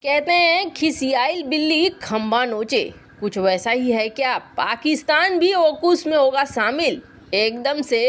कहते हैं खिसियाइल बिल्ली खंबा नोचे, कुछ वैसा ही है क्या? पाकिस्तान भी ओकूस में होगा शामिल। एकदम से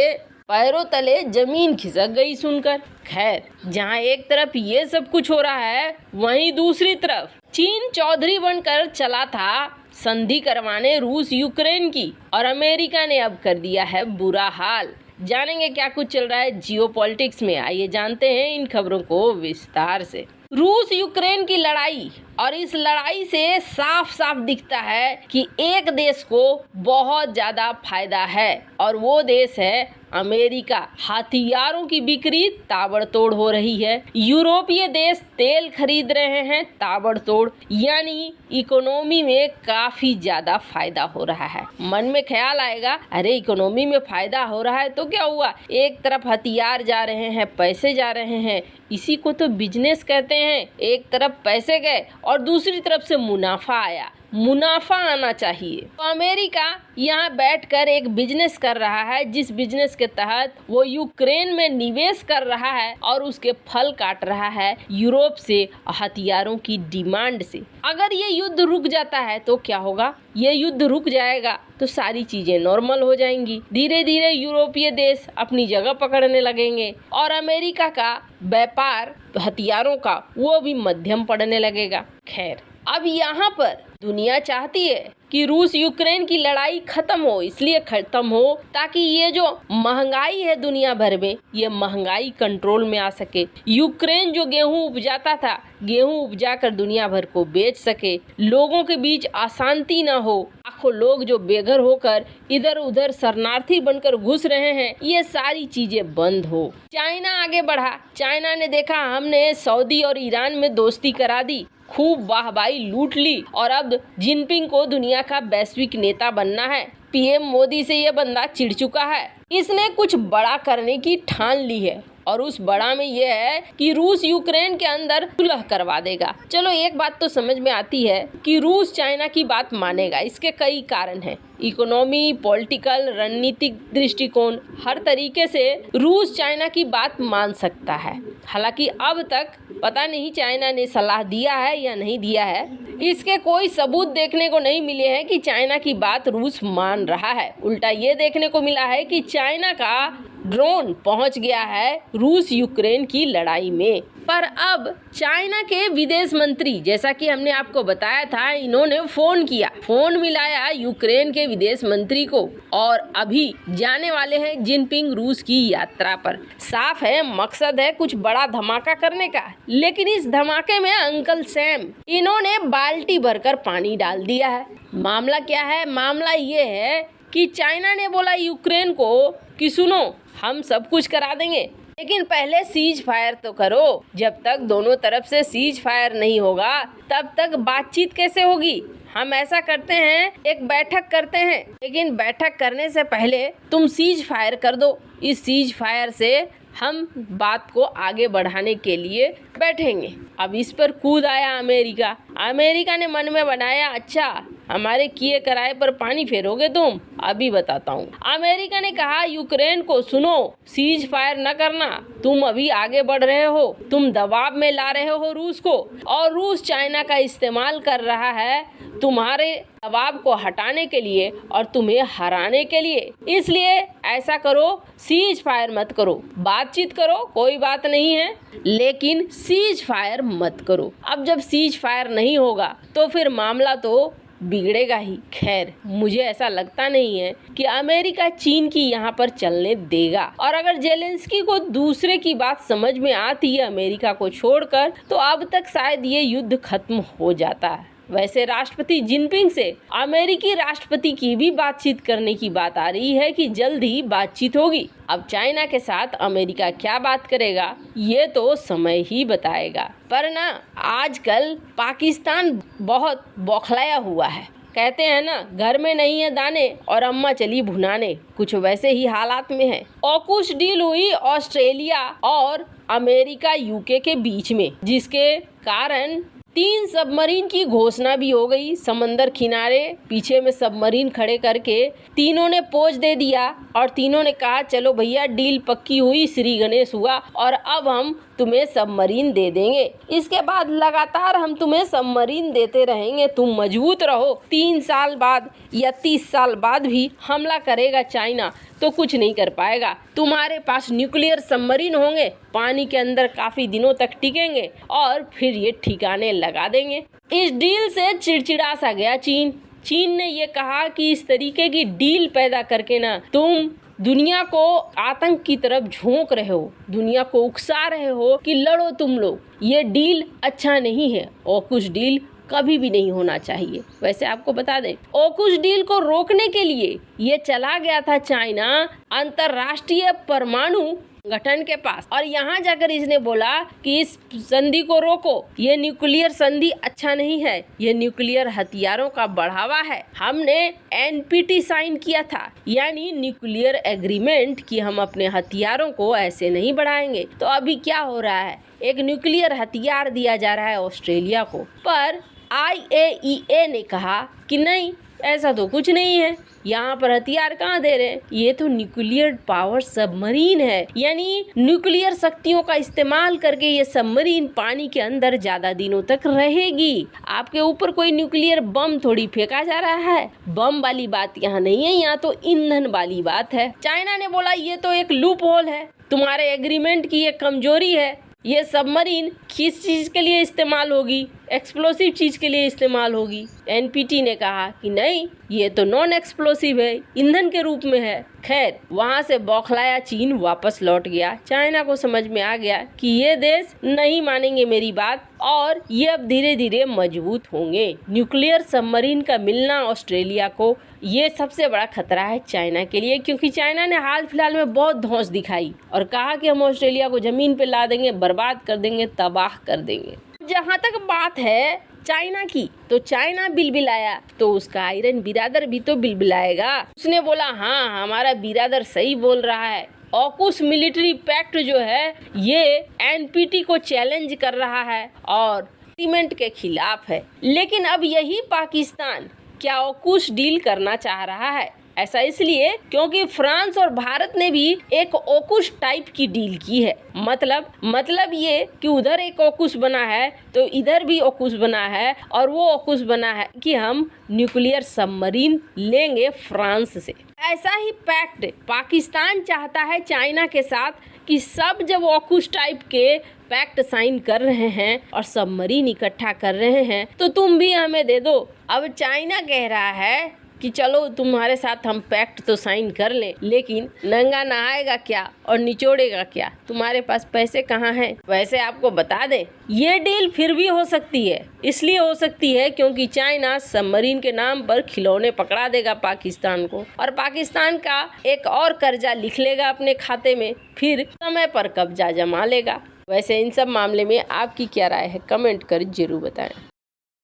पैरों तले जमीन खिसक गई सुनकर। खैर, जहां एक तरफ ये सब कुछ हो रहा है, वहीं दूसरी तरफ चीन चौधरी बनकर चला था संधि करवाने रूस यूक्रेन की, और अमेरिका ने अब कर दिया है बुरा हाल। जानेंगे क्या कुछ चल रहा है जियोपॉलिटिक्स में, आइए जानते हैं इन खबरों को विस्तार से। रूस यूक्रेन की लड़ाई, और इस लड़ाई से साफ साफ दिखता है कि एक देश को बहुत ज्यादा फायदा है, और वो देश है अमेरिका। हथियारों की बिक्री ताबड़तोड़ हो रही है। यूरोपीय देश तेल खरीद रहे हैं ताबड़तोड़, यानी इकोनॉमी में काफी ज्यादा फायदा हो रहा है। मन में ख्याल आएगा, अरे इकोनॉमी में फायदा हो रहा है तो क्या हुआ, एक तरफ हथियार जा रहे हैं, पैसे जा रहे हैं, इसी को तो बिजनेस कहते हैं। एक तरफ पैसे गए और दूसरी तरफ से मुनाफा आया। मुनाफा आना चाहिए। तो अमेरिका यहाँ बैठकर एक बिजनेस कर रहा है, जिस बिजनेस के तहत वो यूक्रेन में निवेश कर रहा है और उसके फल काट रहा है यूरोप से हथियारों की डिमांड से। अगर ये युद्ध रुक जाता है तो क्या होगा? ये युद्ध रुक जाएगा तो सारी चीजें नॉर्मल हो जाएंगी। धीरे धीरे यूरोपीय देश अपनी जगह पकड़ने लगेंगे और अमेरिका का व्यापार हथियारों का वो भी मध्यम पड़ने लगेगा। खैर, अब यहाँ पर दुनिया चाहती है कि रूस यूक्रेन की लड़ाई खत्म हो, इसलिए खत्म हो ताकि ये जो महंगाई है दुनिया भर में, ये महंगाई कंट्रोल में आ सके। यूक्रेन जो गेहूं उपजाता था, गेहूं उपजा कर दुनिया भर को बेच सके, लोगों के बीच अशांति ना हो। लाखों लोग जो बेघर होकर इधर उधर शरणार्थी बनकर घुस रहे हैं, ये सारी चीजें बंद हो। चाइना आगे बढ़ा। चाइना ने देखा हमने सऊदी और ईरान में दोस्ती करा दी, खूब वाहवाही लूट ली, और अब जिनपिंग को दुनिया का वैश्विक नेता बनना है। पीएम मोदी से ये बंदा चिढ़ चुका है। इसने कुछ बड़ा करने की ठान ली है, और उस बड़ा में ये है कि रूस यूक्रेन के अंदर सुलह करवा देगा। चलो, एक बात तो समझ में आती है कि रूस चाइना की बात मानेगा। इसके कई कारण हैं, इकोनॉमी, पॉलिटिकल, रणनीतिक दृष्टिकोण, हर तरीके से रूस चाइना की बात मान सकता है। हालांकि अब तक पता नहीं चाइना ने सलाह दिया है या नहीं दिया है, इसके कोई सबूत देखने को नहीं मिले हैं कि चाइना की बात रूस मान रहा है। उल्टा ये देखने को मिला है कि चाइना का ड्रोन पहुंच गया है रूस यूक्रेन की लड़ाई में। पर अब चाइना के विदेश मंत्री, जैसा कि हमने आपको बताया था, इन्होंने फोन मिलाया यूक्रेन के विदेश मंत्री को, और अभी जाने वाले हैं जिनपिंग रूस की यात्रा पर। साफ है, मकसद है कुछ बड़ा धमाका करने का। लेकिन इस धमाके में अंकल सैम इन्होंने बाल्टी भरकर पानी डाल दिया है। मामला क्या है? मामला ये है कि चाइना ने बोला यूक्रेन को कि सुनो, हम सब कुछ करा देंगे, लेकिन पहले सीज फायर तो करो। जब तक दोनों तरफ से सीज फायर नहीं होगा, तब तक बातचीत कैसे होगी? हम ऐसा करते हैं, एक बैठक करते हैं, लेकिन बैठक करने से पहले तुम सीज फायर कर दो। इस सीज फायर से हम बात को आगे बढ़ाने के लिए बैठेंगे। अब इस पर कूद आया अमेरिका। अमेरिका ने मन में बनाया, अच्छा हमारे किए कराए पर पानी फेरोगे तुम? अभी बताता हूँ। अमेरिका ने कहा यूक्रेन को, सुनो, सीज फायर न करना, तुम अभी आगे बढ़ रहे हो, तुम दबाव में ला रहे हो रूस को, और रूस चाइना का इस्तेमाल कर रहा है तुम्हारे दबाव को हटाने के लिए और तुम्हें हराने के लिए। इसलिए ऐसा करो, सीज फायर मत करो, बातचीत करो, कोई बात नहीं है, लेकिन सीज फायर मत करो। अब जब सीज फायर नहीं होगा तो फिर मामला तो बिगड़ेगा ही। खैर, मुझे ऐसा लगता नहीं है कि अमेरिका चीन की यहाँ पर चलने देगा, और अगर जेलेंस्की को दूसरे की बात समझ में आती है अमेरिका को छोड़कर, तो अब तक शायद ये युद्ध खत्म हो जाता है। वैसे राष्ट्रपति जिनपिंग से अमेरिकी राष्ट्रपति की भी बातचीत करने की बात आ रही है कि जल्द ही बातचीत होगी। अब चाइना के साथ अमेरिका क्या बात करेगा, ये तो समय ही बताएगा। पर ना, आजकल पाकिस्तान बहुत बौखलाया हुआ है। कहते हैं ना, घर में नहीं है दाने और अम्मा चली भुनाने, कुछ वैसे ही हालात में है। ऑकूस डील हुई ऑस्ट्रेलिया और अमेरिका यूके के बीच में, जिसके कारण 3 सबमरीन की घोषणा भी हो गई। समंदर किनारे पीछे में सबमरीन खड़े करके तीनों ने पोज दे दिया, और तीनों ने कहा चलो भैया, डील पक्की हुई, श्री गणेश हुआ, और अब हम तुम्हें सबमरीन दे देंगे। इसके बाद लगातार हम तुम्हें सबमरीन देते रहेंगे, तुम मजबूत रहो। 3 साल बाद या 30 साल बाद भी हमला करेगा चाइना तो कुछ नहीं कर पाएगा। तुम्हारे पास न्यूक्लियर सबमरीन होंगे, पानी के अंदर काफी दिनों तक टिकेंगे और फिर ये ठिकाने लगा देंगे। इस डील से चिड़चिड़ा सा गया चीन ने ये कहा कि इस तरीके की डील पैदा करके ना तुम दुनिया को आतंक की तरफ झोंक रहे हो, दुनिया को उकसा रहे हो कि लड़ो तुम लोग। ये डील अच्छा नहीं है, ऑकुश डील कभी भी नहीं होना चाहिए। वैसे आपको बता दें, ऑकुश डील को रोकने के लिए ये चला गया था चाइना अंतर्राष्ट्रीय परमाणु गठन के पास, और यहाँ जाकर इसने बोला कि इस संधि को रोको, ये न्यूक्लियर संधि अच्छा नहीं है, ये न्यूक्लियर हथियारों का बढ़ावा है। हमने NPT साइन किया था, यानी न्यूक्लियर एग्रीमेंट, कि हम अपने हथियारों को ऐसे नहीं बढ़ाएंगे। तो अभी क्या हो रहा है, एक न्यूक्लियर हथियार दिया जा रहा है ऑस्ट्रेलिया को, पर IAEA ने कहा कि नहीं, ऐसा तो कुछ नहीं है, यहाँ पर हथियार कहाँ दे रहे हैं, ये तो न्यूक्लियर पावर सबमरीन है, यानी न्यूक्लियर शक्तियों का इस्तेमाल करके ये सबमरीन पानी के अंदर ज्यादा दिनों तक रहेगी। आपके ऊपर कोई न्यूक्लियर बम थोड़ी फेंका जा रहा है, बम वाली बात यहाँ नहीं है, यहाँ तो ईंधन वाली बात है। चाइना ने बोला ये तो एक लूप होल है, तुम्हारे एग्रीमेंट की ये कमजोरी है, ये सबमरीन किस चीज के लिए इस्तेमाल होगी, एक्सप्लोसिव चीज के लिए इस्तेमाल होगी। NPT ने कहा कि नहीं, ये तो नॉन एक्सप्लोसिव है, ईंधन के रूप में है। खैर, वहाँ से बौखलाया चीन वापस लौट गया। चाइना को समझ में आ गया कि ये देश नहीं मानेंगे मेरी बात, और ये अब धीरे धीरे मजबूत होंगे। न्यूक्लियर सबमरीन का मिलना ऑस्ट्रेलिया को, ये सबसे बड़ा खतरा है चाइना के लिए, क्योंकि चाइना ने हाल फिलहाल में बहुत धौंस दिखाई और कहा कि हम ऑस्ट्रेलिया को जमीन पे ला देंगे, बर्बाद कर देंगे, तबाह कर देंगे। जहाँ तक बात है चाइना की, तो चाइना बिलबिलाया तो उसका आयरन बिरादर भी तो बिलबिलाएगा। उसने बोला हाँ, हमारा बिरादर सही बोल रहा है, ऑकुश मिलिट्री पैक्ट जो है ये NPT को चैलेंज कर रहा है और एग्रीमेंट के खिलाफ है। लेकिन अब यही पाकिस्तान क्या ऑकुश डील करना चाह रहा है? ऐसा इसलिए क्योंकि फ्रांस और भारत ने भी एक ऑकुश टाइप की डील की है। मतलब ये कि उधर एक ऑकुश बना है तो इधर भी ऑकुश बना है, और वो ऑकुश बना है कि हम न्यूक्लियर सबमरीन लेंगे फ्रांस से। ऐसा ही पैक्ट पाकिस्तान चाहता है चाइना के साथ कि सब जब ऑकुश टाइप के पैक्ट साइन कर रहे हैं और सबमरीन इकट्ठा कर रहे हैं तो तुम भी हमें दे दो। अब चाइना कह रहा है कि चलो तुम्हारे साथ हम पैक्ट तो साइन कर लें, लेकिन नंगा नहाएगा क्या और निचोड़ेगा क्या, तुम्हारे पास पैसे कहाँ हैं? वैसे आपको बता दें, ये डील फिर भी हो सकती है, इसलिए हो सकती है क्योंकि चाइना सबमरीन के नाम पर खिलौने पकड़ा देगा पाकिस्तान को, और पाकिस्तान का एक और कर्जा लिख लेगा अपने खाते में, फिर समय पर कब्जा जमा लेगा। वैसे इन सब मामले में आपकी क्या राय है, कमेंट कर जरूर बताएं।